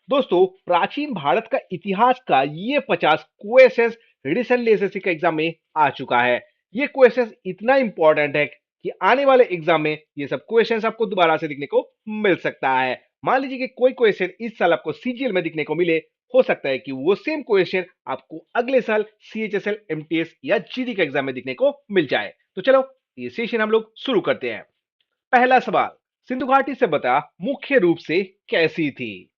दोस्तों, प्राचीन भारत का इतिहास का ये 50 क्वेश्चंस रिसेंटली एसएससी के एग्जाम में आ चुका है। ये क्वेश्चंस इतना इंपॉर्टेंट है कि आने वाले एग्जाम में ये सब क्वेश्चंस आपको दोबारा से दिखने को मिल सकता है। मान लीजिए कि कोई क्वेश्चन इस साल आपको सीजीएल में दिखने को मिले, हो सकता है कि वो सेम क्वेश्चन आपको अगले साल सीएचएसएल, एमटीएस या जीडी के एग्जाम में दिखने को मिल जाए। तो चलो, ये सेशन हम लोग शुरू करते हैं। पहला सवाल, सिंधु घाटी सभ्यता मुख्य रूप से कैसी थी?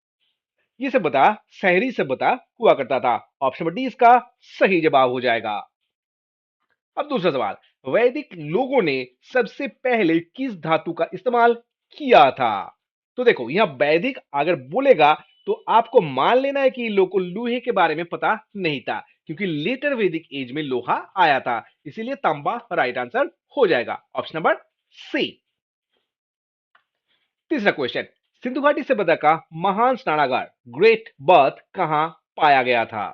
ये सभ्यता शहरी सभ्यता हुआ करता था। ऑप्शन नंबर डी इसका सही जवाब हो जाएगा। अब दूसरा सवाल, वैदिक लोगों ने सबसे पहले किस धातु का इस्तेमाल किया था? तो देखो, यहां वैदिक अगर बोलेगा तो आपको मान लेना है कि लोगों को लोहे के बारे में पता नहीं था, क्योंकि लेटर वैदिक एज में लोहा आया था, इसीलिए तांबा राइट आंसर हो जाएगा, ऑप्शन नंबर सी। तीसरा क्वेश्चन, सिंधु घाटी सभ्यता का महान स्नानागार ग्रेट बर्थ कहां पाया गया था?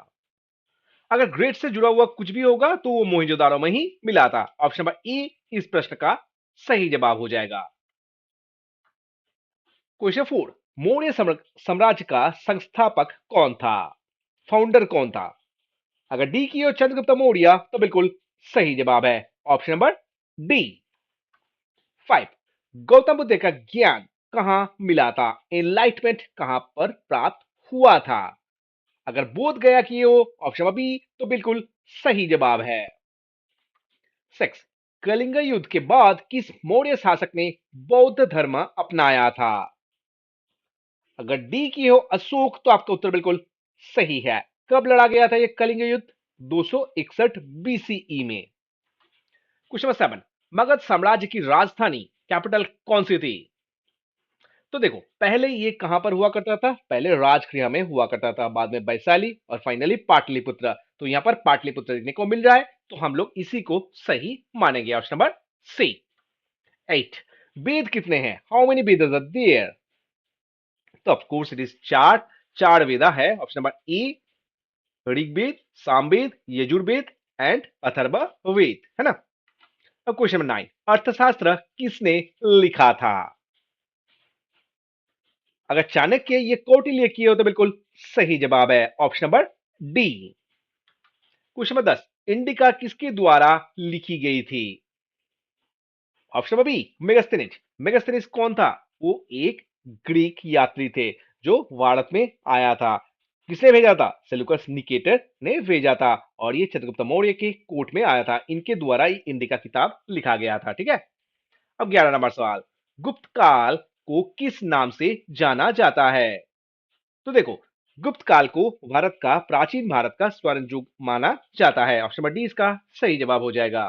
अगर ग्रेट से जुड़ा हुआ कुछ भी होगा तो वो मोहनजोदारो में ही मिला था। ऑप्शन नंबर ए इस प्रश्न का सही जवाब हो जाएगा। क्वेश्चन 4, मौर्य साम्राज्य का संस्थापक कौन था? फाउंडर कौन था? अगर डी की हो चंद्रगुप्त मौर्य तो बिल्कुल सही जवाब है, option number D. 5, Gautam Buddha का ज्ञान कहां मिला था? एनलाइटमेंट कहां पर प्राप्त हुआ था? अगर बोध गया की हो ऑप्शन नंबर बी तो बिल्कुल सही जवाब है। 6, कलिंग युद्ध के बाद किस मौर्य शासक ने बौद्ध धर्म अपनाया था? अगर डी की हो अशोक तो आपका उत्तर बिल्कुल सही है। कब लड़ा गया था यह कलिंग युद्ध? 261 बीसीई में। क्वेश्चन नंबर 7, मगध साम्राज्य की राजधानी कैपिटल कौन सी थी? तो देखो, पहले ये कहां पर हुआ करता था? पहले राजगृह में हुआ करता था, बाद में वैशाली और फाइनली पाटलिपुत्र। तो यहां पर पाटलिपुत्र देखने को मिल रहा है, तो हम लोग इसी को सही मानेंगे, ऑप्शन नंबर सी। 8, वेद कितने हैं? How many Veda are there? तो ऑफ कोर्स इट इज चार। चार वेदा है, option number A Rigveda, Samaveda, Yajurveda and Atharvaveda, है ना। अब क्वेश्चन नंबर 9, अर्थशास्त्र किसने लिखा था? अगर चाणक्य ये कौटिल्य की हो तो बिल्कुल सही जवाब है, option number D. Question number 10, Indica किसके द्वारा लिखी गई थी? Option number B Megasthenes. Megasthenes कौन था? वो एक ग्रीक यात्री थे जो भारत में आया था। किसने भेजा था? सेल्यूकस निकेटर ने भेजा था, और ये चंद्रगुप्त मौर्य के कोर्ट में आया था, इनके द्वारा ही इंडिका किताब लिखा गया था, ठीक है। अब 11 नंबर सवाल, गुप्त काल को किस नाम से जाना जाता है? तो देखो, गुप्त काल को भारत का प्राचीन भारत का स्वर्ण युग माना जाता है, ऑप्शन नंबर डी इसका सही जवाब हो जाएगा।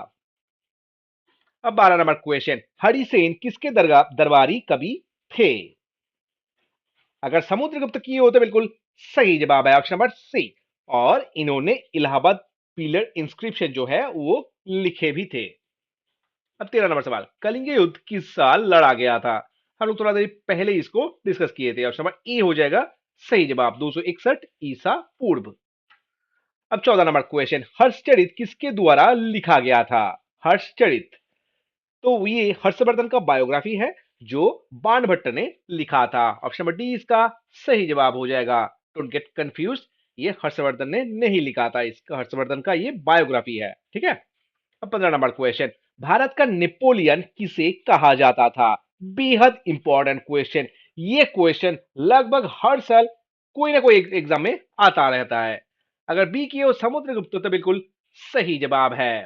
अब 12 नंबर क्वेश्चन, हरिसेन किसके दरबारी कवि थे? अगर समुद्रगुप्त की हो तो बिल्कुल सही जवाब है, ऑप्शन नंबर सी। और इन्होंने इलाहाबाद पिलर इंस्क्रिप्शन जो है वो लिखे भी थे। अब 13 नंबर सवाल, कलिंग युद्ध किस साल लड़ा गया था? हम लोग थोड़ा देर पहले इसको डिस्कस किए थे, ऑप्शन नंबर ए हो जाएगा सही जवाब, 261 ईसा पूर्व। अब 14 नंबर क्वेश्चन, हर्षचरित किसके द्वारा लिखा गया था? हर्षचरित, तो ये हर्षवर्धन का बायोग्राफी है जो बाणभट्ट ने लिखा था, ऑप्शन नंबर डी इसका सही जवाब हो जाएगा। डोंट गेट कंफ्यूज, ये हर्षवर्धन ने नहीं लिखा था, इसका हर्षवर्धन का ये बायोग्राफी है, ठीक है। अब 15 नंबर क्वेश्चन, भारत का नेपोलियन किसे कहा जाता था? बेहद इंपॉर्टेंट क्वेश्चन। ये क्वेश्चन लगभग हर साल कोई ना कोई एग्जाम में आता रहता है। अगर बी की हो समुद्रगुप्त तो बिल्कुल सही जवाब है।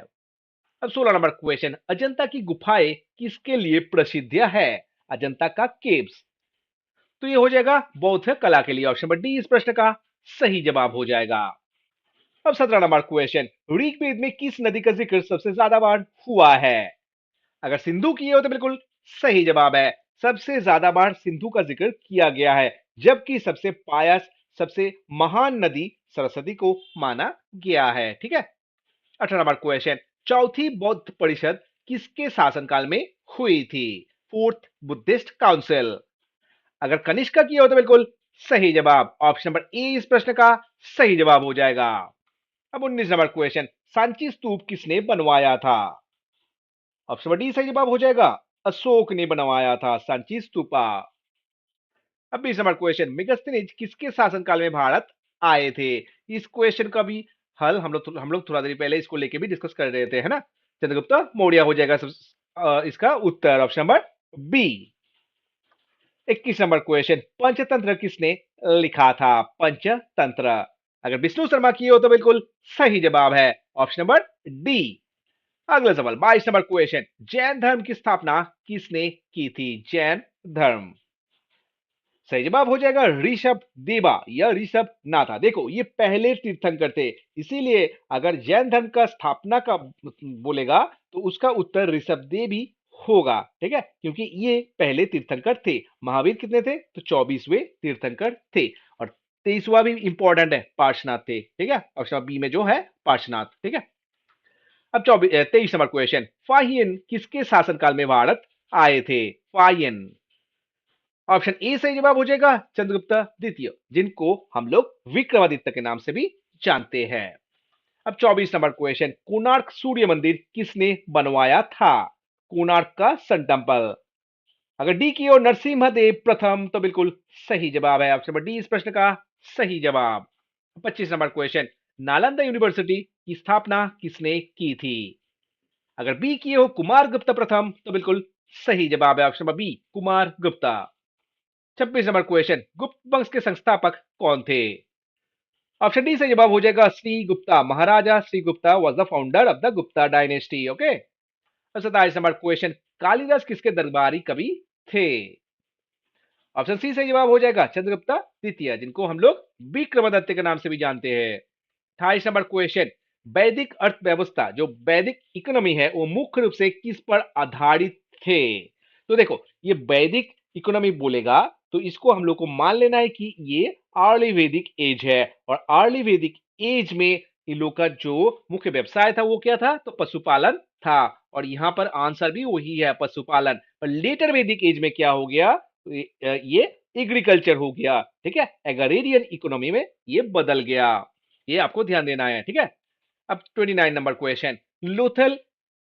अब 16 नंबर क्वेश्चन, अजंता की गुफाएं किसके लिए प्रसिद्ध है? अजंता का केव्स, तो ये हो जाएगा बौद्ध कला के लिए, ऑप्शन नंबर डी इस प्रश्न का सही जवाब हो जाएगा। अब 17 नंबर क्वेश्चन, ऋग्वेद में किस नदी का जिक्र सबसे ज्यादा बार हुआ है? अगर सिंधु की हो तो बिल्कुल सही जवाब है, सबसे ज्यादा बार सिंधु का जिक्र किया गया है, जबकि सबसे पायस सबसे महान नदी सरस्वती को माना गया है, ठीक है। 18 नंबर क्वेश्चन, चौथी बौद्ध परिषद किसके शासनकाल में हुई थी? Fourth Buddhist council. अगर कनिष्का की हो तो बिल्कुल सही जवाब, ऑप्शन नंबर ए इस प्रश्न का सही जवाब हो जाएगा। अब 19 नंबर क्वेश्चन, सांची स्तूप किसने बनवाया था? ऑप्शन नंबर डी सही जवाब हो जाएगा, अशोक ने बनवाया था सांची स्तूपा। अब 20 नंबर क्वेश्चन, मेगास्थनीज किसके शासनकाल में भारत आए थे? इस क्वेश्चन का भी हल हम लोग थोड़ा देर पहले इसको लेके भी डिस्कस कर रहे थे, है ना? चंद्रगुप्त मौर्य हो जाएगा इसका उत्तर option number B. 21 number question, Panchatantra किसने लिखा था? पंचतंत्र, अगर विष्णु शर्मा की हो तो बिल्कुल सही जवाब है ऑप्शन नंबर डी। अगला सवाल 22 नंबर क्वेश्चन, जैन धर्म की स्थापना किसने की थी? जैन धर्म, सही जवाब हो जाएगा ऋषभ देवा या ऋषभ नाथा। देखो ये पहले तीर्थंकर थे, इसीलिए अगर जैन धर्म का स्थापना का बोलेगा तो उसका उत्तर ऋषभ देव ही होगा, ठीक है, क्योंकि ये पहले तीर्थंकर थे। महावीर कितने थे? तो 24वें तीर्थंकर थे। और 23वां भी इंपॉर्टेंट है, पार्श्वनाथ थे, ठीक है, ऑप्शन बी में जो है पार्श्वनाथ, ठीक है। अब 23 नंबर क्वेश्चन, फाहियन किसके शासनकाल में भारत आए थे? फाहियन, ऑप्शन ए सही जवाब हो जाएगा चंद्रगुप्त द्वितीय, जिनको हम लोग विक्रमादित्य के नाम से भी जानते हैं। अब 24 नंबर क्वेश्चन, कोणार्क सूर्य मंदिर किसने बनवाया था? कोणार्क का सन टेम्पल, अगर डी की ओर नरसिम्हा देव प्रथम तो बिल्कुल सही जवाब है ऑप्शन नंबर डी इस प्रश्न का सही जवाब। 25 नंबर क्वेश्चन, नालंदा यूनिवर्सिटी की स्थापना किसने की थी? अगर बी की हो कुमार गुप्ता प्रथम तो बिल्कुल सही जवाब है option number B Kumar Gupta. 26 number question, Gupta वंश के संस्थापक कौन थे? ऑप्शन डी से जवाब हो जाएगा Shri Gupta, Maharaja Shri Gupta was the founder of the Gupta dynasty, okay. 27 number question, Kalidas किसके दरबारी कवि थे? ऑप्शन सी से जवाब हो जाएगा चंद्रगुप्ता द्वितीय, जिनको हम लोग विक्रमादित्य के नाम से भी जानते हैं। 28 नंबर क्वेश्चन, वैदिक अर्थव्यवस्था जो वैदिक इकोनॉमी है वो मुख्य रूप से किस पर आधारित थे? तो देखो ये वैदिक इकोनॉमी बोलेगा तो इसको हम लोग को मान लेना है कि ये अर्ली वैदिक एज है, और अर्ली वैदिक एज में इन लोग का जो मुख्य व्यवसाय था वो क्या था? तो पशुपालन था, और यहाँ पर आंसर भी वही है पशुपालन। पर लेटर वैदिक एज में क्या हो गया? ये एग्रीकल्चर हो गया, ठीक है, एग्रेरियन इकोनॉमी में ये बदल गया, ये आपको ध्यान देना है, ठीक है। अब 29 नंबर क्वेश्चन, लोथल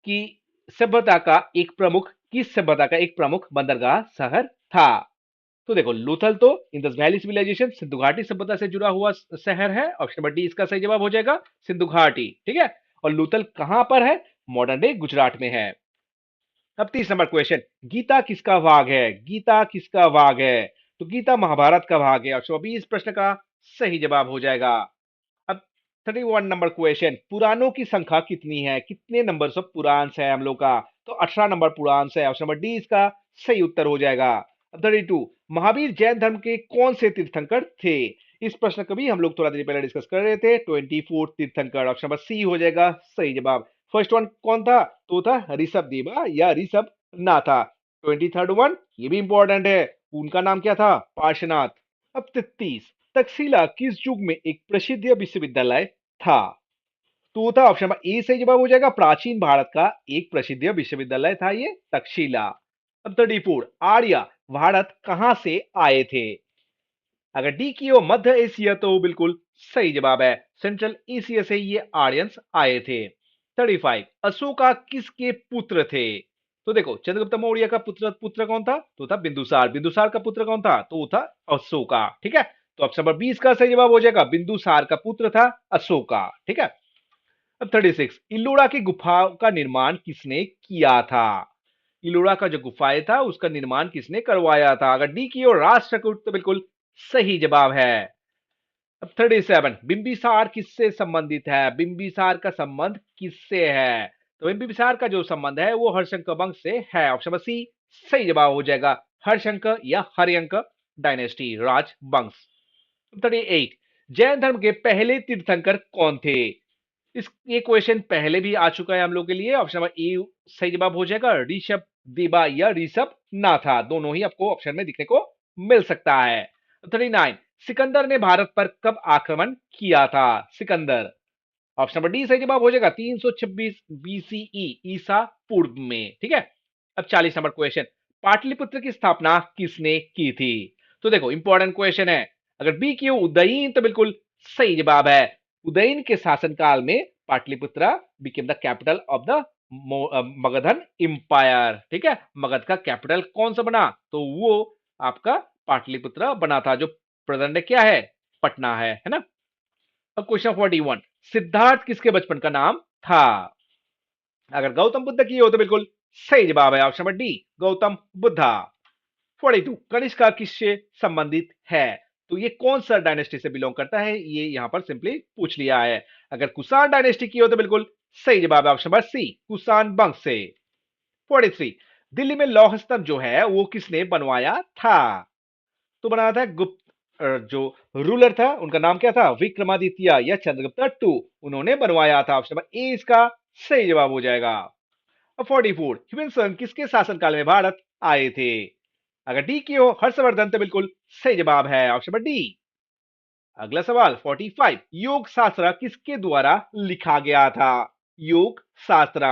की सभ्यता का एक प्रमुख किस सभ्यता का एक प्रमुख बंदरगाह शहर था? तो देखो लोथल तो इंडस वैली सिविलाइजेशन सिंधु घाटी सभ्यता से जुड़ा हुआ शहर है, ऑप्शन नंबर डी इसका सही जवाब हो जाएगा सिंधु घाटी, ठीक है। और लोथल कहां पर है? मॉडर्न डे गुजरात में है। अब 30 नंबर क्वेश्चन, गीता किसका भाग है? गीता किसका भाग है? तो गीता महाभारत का भाग है, ऑप्शन बी इस प्रश्न का सही जवाब हो जाएगा। अब 31 नंबर क्वेश्चन, पुराणों की संख्या कितनी है? कितने नंबर ऑफ पुराण है हम लोग का? तो 18 नंबर पुराण है, ऑप्शन नंबर डी इसका सही उत्तर हो जाएगा। अब 32, महावीर जैन धर्म के कौन से तीर्थंकर थे? इस प्रश्न को भी हम लोग थोड़ा देर पहले डिस्कस कर रहे थे। 24 तीर्थंकर, ऑप्शन नंबर सी हो जाएगा सही जवाब। फर्स्ट वन कौन था? तो था ऋषभ देवा या ऋषभ नाथा। 23rd वन ये भी इंपॉर्टेंट है, उनका नाम क्या था? पार्श्वनाथ। अब 33, तक्षशिला किस युग में एक प्रसिद्ध विश्वविद्यालय था? तो था ऑप्शन नंबर ए सही जवाब हो जाएगा, प्राचीन भारत का एक प्रसिद्ध विश्वविद्यालय था ये तक्षशिला। अब 34, आर्य भारत कहां से आए थे? अगर डी की हो मध्य एशिया तो बिल्कुल सही जवाब है, सेंट्रल एशिया से ये आर्यंस आए थे। 35, अशोका किसके पुत्र थे? तो देखो चंद्रगुप्त मौर्य का पुत्र पुत्र कौन था? तो था बिंदुसार। बिंदुसार का पुत्र कौन था? तो था अशोका, ठीक है। तो ऑप्शन नंबर 20 का सही जवाब हो जाएगा, बिंदुसार का पुत्र था अशोका, ठीक है। अब 36, इलोड़ा की गुफा का निर्माण किसने किया था? इलोड़ा का जो गुफाएं था उसका निर्माण किसने करवाया था? अगर डी की ओर राष्ट्रकूट तो बिल्कुल सही जवाब है। अब 37, बिंबिसार किससे संबंधित है? बिंबिसार का संबंध किससे है? तो बिंबिसार का जो संबंध है वो हर्षंक वंश से है, ऑप्शन नंबर सी सही जवाब हो जाएगा, हर्षंक या हर्यंक डायनेस्टी राजवंश। 38, जैन धर्म के पहले तीर्थंकर कौन थे? इस ये क्वेश्चन पहले भी आ चुका है हम लोग के लिए, ऑप्शन नंबर ए सही जवाब हो जाएगा, ऋषभ देवा या ऋषभ नाथा, दोनों ही आपको ऑप्शन में दिखने को मिल सकता है। 39, सिकंदर ने भारत पर कब आक्रमण किया था? सिकंदर, ऑप्शन नंबर डी सही जवाब हो जाएगा 326 बीसीई ईसा पूर्व में, ठीक है। अब 40 नंबर क्वेश्चन, पाटलिपुत्र की स्थापना किसने की थी? तो देखो इंपॉर्टेंट क्वेश्चन है, अगर बी की उदयीन तो बिल्कुल सही जवाब है। उदयीन के शासनकाल में Pataliputra became the capital of the Magadhan empire, ठीक है। मगध का कैपिटल कौन सा बना? तो वो आपका पाटलिपुत्र बना था, जो प्रेजेंट क्या है, पटना है ना। अब क्वेश्चन 41, सिद्धार्थ किसके बचपन का नाम था? अगर गौतम बुद्ध की हो तो बिल्कुल सही जवाब है option number D, Gautam Buddha. 42, Kanishka किससे संबंधित है? तो ये कौन सा डायनेस्टी से बिलोंग करता है, ये यहां पर सिंपली पूछ लिया है। अगर कुषाण डायनेस्टी की हो तो बिल्कुल सही जवाब है ऑप्शन नंबर सी, कुषाण वंश से। 43, दिल्ली में लौह स्तंभ जो है वो किसने बनवाया था? तो बनाया था गुप्त जो रूलर था उनका नाम क्या था, विक्रमादित्य या चंद्रगुप्त टू, उन्होंने बनवाया था। ऑप्शन नंबर ए इसका सही जवाब हो जाएगा। अब 44, ह्यूमन किसके शासनकाल में भारत आए थे? अगर डी की हो हर्षवर्धन तो बिल्कुल सही जवाब है ऑप्शन नंबर डी। अगला सवाल 45, योग शास्त्र किसके द्वारा लिखा गया था? योग शास्त्र,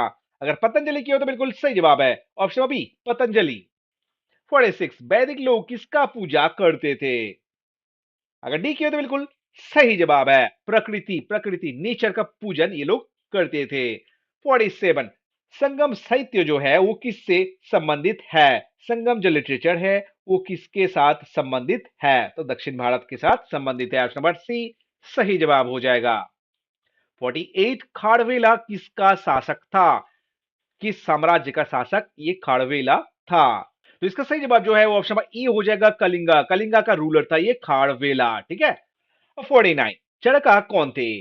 अगर पतंजलि की हो तो बिल्कुल सही जवाब है ऑप्शन नंबर बी, पतंजलि। 46, वैदिक लोग किसका पूजा करते थे? अगर डी की हो तो बिल्कुल सही जवाब है, प्रकृति, प्रकृति नेचर का पूजन ये लोग करते थे। 47, संगम साहित्य जो है वो किससे संबंधित है? संगम जो लिटरेचर है वो किसके साथ संबंधित है? तो दक्षिण भारत के साथ संबंधित है, ऑप्शन नंबर सी सही जवाब हो जाएगा। 48, खारवेला किसका शासक था? किस साम्राज्य का शासक ये खारवेला था? तो इसका सही जवाब जो है वो ऑप्शन नंबर ई हो जाएगा, कलिंगा, कलिंगा का रूलर था ये खारवेला, ठीक है। 49, चरका कौन थे?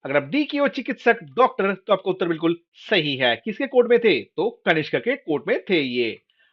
अगर आप डी की हो चिकित्सक डॉक्टर तो आपका उत्तर बिल्कुल सही है। किसके कोर्ट में थे? तो कनिष्क के कोर्ट में थे ये।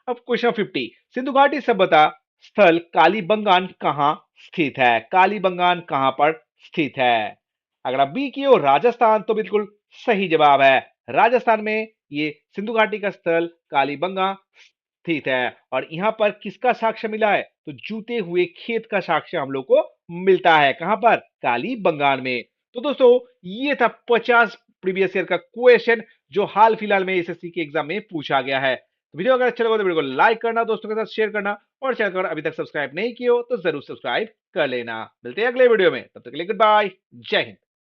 अब क्वेश्चन 50, सिंधु घाटी सभ्यता स्थल कालीबंगान कहां स्थित है? कालीबंगान कहां पर स्थित है? अगर आप बी की हो राजस्थान तो बिल्कुल सही जवाब है, राजस्थान में ये सिंधु घाटी का स्थल कालीबंगा स्थित है। और यहां पर किसका साक्ष्य मिला है? तो जूते हुए खेत का साक्ष्य हम लोग को मिलता है, कहां पर? कालीबंगान में। तो दोस्तों ये था 50 प्रीवियस ईयर का क्वेश्चन जो हाल फिलहाल में एसएससी के एग्जाम में पूछा गया है। तो वीडियो अगर अच्छा लगा तो वीडियो को लाइक करना, दोस्तों के साथ शेयर करना, और चैनल को अभी तक सब्सक्राइब नहीं किया हो तो जरूर सब्सक्राइब कर लेना। मिलते हैं अगले वीडियो में, तब तक के लिए गुड बाय, जय हिंद।